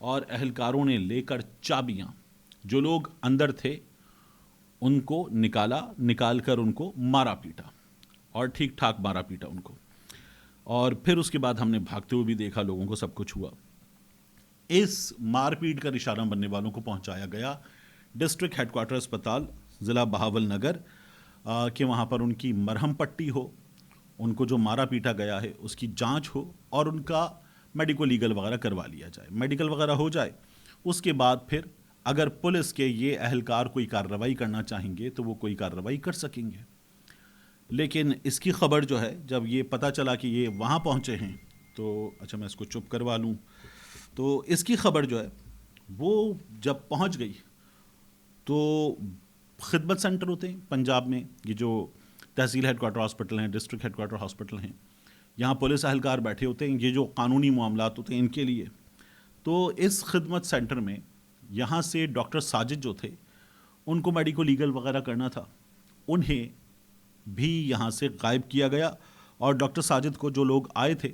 اور اہلکاروں نے لے کر چابیاں جو لوگ اندر تھے ان کو نکال کر ان کو مارا پیٹا، اور ٹھیک ٹھاک مارا پیٹا ان کو، اور پھر اس کے بعد ہم نے بھاگتے ہوئے بھی دیکھا، لوگوں کو سب کچھ ہوا۔ اس مار پیٹ کا نشانہ بننے والوں کو پہنچایا گیا ڈسٹرکٹ ہیڈ کوارٹر اسپتال ضلع بہاول نگر کہ وہاں پر ان کی مرہم پٹی ہو، ان کو جو مارا پیٹا گیا ہے اس کی جانچ ہو، اور ان کا میڈیکل لیگل وغیرہ کروا لیا جائے، میڈیکل وغیرہ ہو جائے۔ اس کے بعد پھر اگر پولیس کے یہ اہلکار کوئی کارروائی کرنا چاہیں گے تو وہ کوئی کارروائی کر سکیں گے۔ لیکن اس کی خبر جو ہے جب یہ پتہ چلا کہ یہ وہاں پہنچے ہیں تو اچھا میں اس کو چپ کروا لوں، تو اس کی خبر جو ہے وہ جب پہنچ گئی تو خدمت سینٹر ہوتے ہیں پنجاب میں، یہ جو تحصیل ہیڈ کوارٹر ہاسپٹل ہیں، ڈسٹرکٹ ہیڈ کوارٹر ہاسپٹل ہیں، یہاں پولیس اہلکار بیٹھے ہوتے ہیں، یہ جو قانونی معاملات ہوتے ہیں ان کے لیے۔ تو اس خدمت سینٹر میں یہاں سے ڈاکٹر ساجد جو تھے ان کو میڈیکل لیگل وغیرہ کرنا تھا، انہیں بھی یہاں سے غائب کیا گیا، اور ڈاکٹر ساجد کو جو لوگ آئے تھے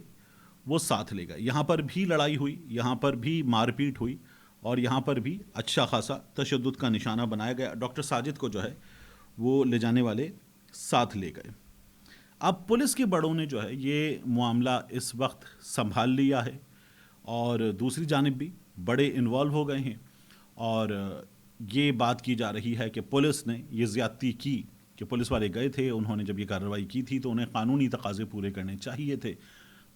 وہ ساتھ لے گئے۔ یہاں پر بھی لڑائی ہوئی، یہاں پر بھی مار پیٹ ہوئی، اور یہاں پر بھی اچھا خاصا تشدد کا نشانہ بنایا گیا۔ ڈاکٹر ساجد کو جو ہے وہ لے جانے والے ساتھ لے گئے۔ اب پولیس کے بڑوں نے جو ہے یہ معاملہ اس وقت سنبھال لیا ہے، اور دوسری جانب بھی بڑے انوالو ہو گئے ہیں، اور یہ بات کی جا رہی ہے کہ پولیس نے یہ زیادتی کی، کہ پولیس والے گئے تھے، انہوں نے جب یہ کارروائی کی تھی تو انہیں قانونی تقاضے پورے کرنے چاہیے تھے،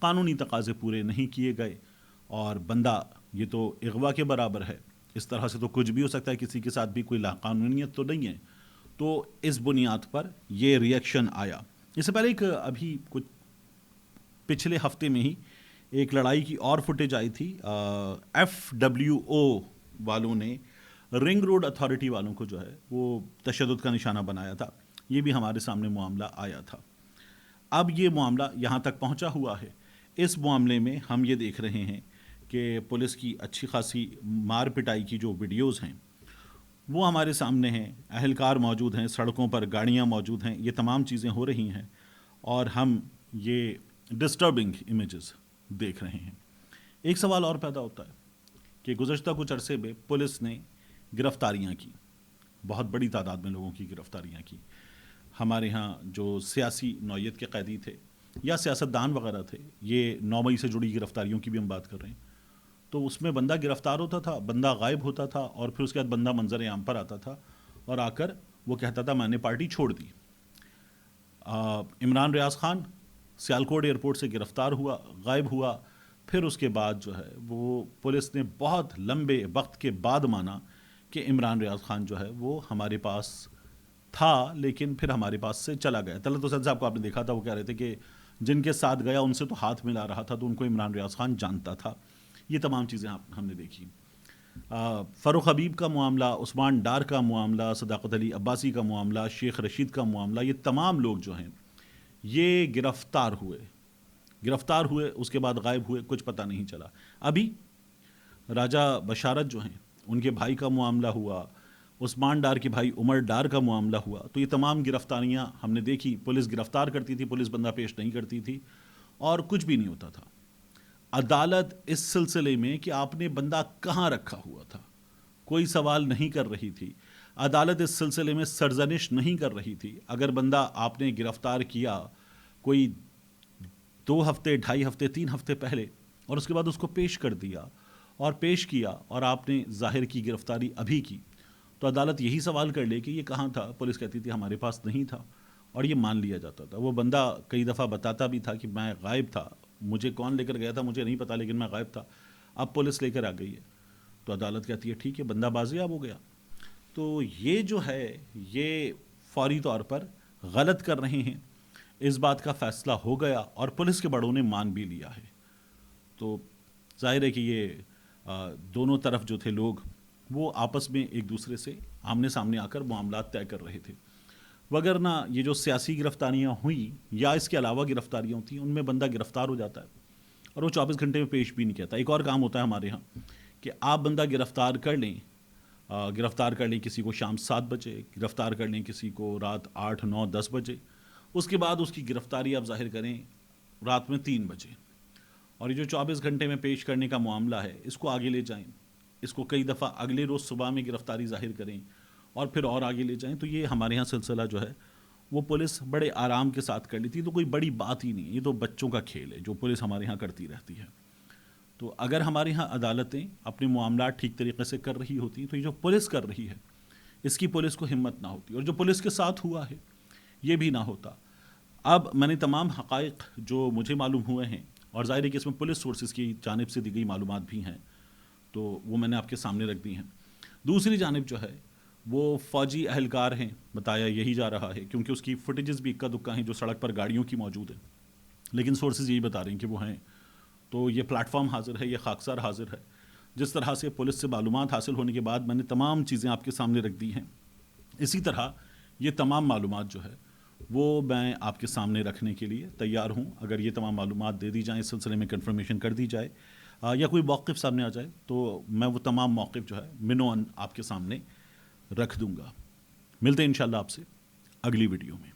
قانونی تقاضے پورے نہیں کیے گئے، اور بندہ یہ تو اغوا کے برابر ہے، اس طرح سے تو کچھ بھی ہو سکتا ہے، کسی کے ساتھ بھی کوئی لاقانونیت تو نہیں ہے۔ تو اس بنیاد پر یہ ری ایکشن آیا۔ اس سے پہلے ایک ابھی کچھ پچھلے ہفتے میں ہی ایک لڑائی کی اور فوٹیج آئی تھی، FWO والوں نے رنگ روڈ اتھارٹی والوں کو جو ہے وہ تشدد کا نشانہ بنایا تھا، یہ بھی ہمارے سامنے معاملہ آیا تھا۔ اب یہ معاملہ یہاں تک پہنچا ہوا ہے، اس معاملے میں ہم یہ دیکھ رہے ہیں کہ پولیس کی اچھی خاصی مار پٹائی کی جو ویڈیوز ہیں وہ ہمارے سامنے ہیں، اہلکار موجود ہیں، سڑکوں پر گاڑیاں موجود ہیں، یہ تمام چیزیں ہو رہی ہیں، اور ہم یہ ڈسٹربنگ امیجز دیکھ رہے ہیں۔ ایک سوال اور پیدا ہوتا ہے کہ گزشتہ کچھ عرصے میں پولیس نے گرفتاریاں کی، بہت بڑی تعداد میں لوگوں کی گرفتاریاں کی۔ ہمارے ہاں جو سیاسی نوعیت کے قیدی تھے یا سیاستدان وغیرہ تھے، یہ 9 مئی سے جڑی گرفتاریوں کی بھی ہم بات کر رہے ہیں، تو اس میں بندہ گرفتار ہوتا تھا، بندہ غائب ہوتا تھا، اور پھر اس کے بعد بندہ منظر عام پر آتا تھا، اور آ کر وہ کہتا تھا میں نے پارٹی چھوڑ دی۔ عمران ریاض خان سیالکوٹ ایئرپورٹ سے گرفتار ہوا، غائب ہوا، پھر اس کے بعد جو ہے وہ پولیس نے بہت لمبے وقت کے بعد مانا کہ عمران ریاض خان جو ہے وہ ہمارے پاس تھا، لیکن پھر ہمارے پاس سے چلا گیا۔ طلعت حسین صاحب کو آپ نے دیکھا تھا، وہ کہہ رہے تھے کہ جن کے ساتھ گیا ان سے تو ہاتھ ملا رہا تھا، تو ان کو عمران ریاض خان جانتا تھا۔ یہ تمام چیزیں ہم نے دیکھی۔ فاروق حبیب کا معاملہ، عثمان ڈار کا معاملہ، صداقت علی عباسی کا معاملہ، شیخ رشید کا معاملہ، یہ تمام لوگ جو ہیں یہ گرفتار ہوئے، اس کے بعد غائب ہوئے، کچھ پتہ نہیں چلا۔ ابھی راجہ بشارت جو ہیں ان کے بھائی کا معاملہ ہوا، عثمان ڈار کے بھائی عمر ڈار کا معاملہ ہوا، تو یہ تمام گرفتاریاں ہم نے دیکھی۔ پولیس گرفتار کرتی تھی، پولیس بندہ پیش نہیں کرتی تھی، اور کچھ بھی نہیں ہوتا تھا۔ عدالت اس سلسلے میں کہ آپ نے بندہ کہاں رکھا ہوا تھا کوئی سوال نہیں کر رہی تھی، عدالت اس سلسلے میں سرزنش نہیں کر رہی تھی۔ اگر بندہ آپ نے گرفتار کیا کوئی 2 ہفتے، 2.5 ہفتے، 3 ہفتے پہلے، اور اس کے بعد اس کو پیش کر دیا اور پیش کیا، اور آپ نے ظاہر کی گرفتاری ابھی کی، تو عدالت یہی سوال کر لے کہ یہ کہاں تھا، پولیس کہتی تھی ہمارے پاس نہیں تھا، اور یہ مان لیا جاتا تھا۔ وہ بندہ کئی دفعہ بتاتا بھی تھا کہ میں غائب تھا، مجھے کون لے کر گیا تھا مجھے نہیں پتا، لیکن میں غائب تھا، اب پولیس لے کر آ گئی ہے، تو عدالت کہتی ہے ٹھیک ہے، بندہ بازیاب ہو گیا۔ تو یہ جو ہے یہ فوری طور پر غلط کر رہے ہیں، اس بات کا فیصلہ ہو گیا، اور پولیس کے بڑوں نے مان بھی لیا ہے۔ تو ظاہر ہے کہ یہ دونوں طرف جو تھے لوگ وہ آپس میں ایک دوسرے سے آمنے سامنے آ کر معاملات طے کر رہے تھے، وگرنہ یہ جو سیاسی گرفتاریاں ہوئیں یا اس کے علاوہ گرفتاریاں ہوتی ہیں، ان میں بندہ گرفتار ہو جاتا ہے اور وہ 24 گھنٹے میں پیش بھی نہیں کہتا۔ ایک اور کام ہوتا ہے ہمارے ہاں کہ آپ بندہ گرفتار کر لیں کسی کو شام 7 بجے، گرفتار کر لیں کسی کو رات 8، 9، 10 بجے، اس کے بعد اس کی گرفتاری آپ ظاہر کریں رات میں 3 بجے، اور یہ جو 24 گھنٹے میں پیش کرنے کا معاملہ ہے اس کو آگے لے جائیں، اس کو کئی دفعہ اگلے روز صبح میں گرفتاری ظاہر کریں اور پھر اور آگے لے جائیں، تو یہ ہمارے یہاں سلسلہ جو ہے وہ پولیس بڑے آرام کے ساتھ کر لیتی ہے، تو کوئی بڑی بات ہی نہیں، یہ تو بچوں کا کھیل ہے جو پولیس ہمارے یہاں کرتی رہتی ہے۔ تو اگر ہمارے یہاں عدالتیں اپنے معاملات ٹھیک طریقے سے کر رہی ہوتی تو یہ جو پولیس کر رہی ہے اس کی پولیس کو ہمت نہ ہوتی، اور جو پولیس کے ساتھ ہوا ہے یہ بھی نہ ہوتا۔ اب میں نے تمام حقائق جو مجھے معلوم ہوئے ہیں، اور ظاہر ہے کہ اس میں پولیس سورسز کی جانب سے دی گئی معلومات بھی ہیں، تو وہ میں نے آپ کے سامنے رکھ دی ہیں۔ دوسری جانب جو ہے وہ فوجی اہلکار ہیں، بتایا یہی جا رہا ہے، کیونکہ اس کی فوٹیجز بھی اکا دکا ہیں جو سڑک پر گاڑیوں کی موجود ہیں، لیکن سورسز یہی بتا رہے ہیں کہ وہ ہیں۔ تو یہ پلیٹ فارم حاضر ہے، یہ خاکسار حاضر ہے، جس طرح سے پولیس سے معلومات حاصل ہونے کے بعد میں نے تمام چیزیں آپ کے سامنے رکھ دی ہیں، اسی طرح یہ تمام معلومات جو ہے وہ میں آپ کے سامنے رکھنے کے لیے تیار ہوں۔ اگر یہ تمام معلومات دے دی جائیں، اس سلسلے میں کنفرمیشن کر دی جائے، یا کوئی موقف سامنے آ جائے، تو میں وہ تمام موقف جو ہے منوان آپ کے سامنے رکھ دوں گا۔ ملتے ہیں انشاءاللہ آپ سے اگلی ویڈیو میں۔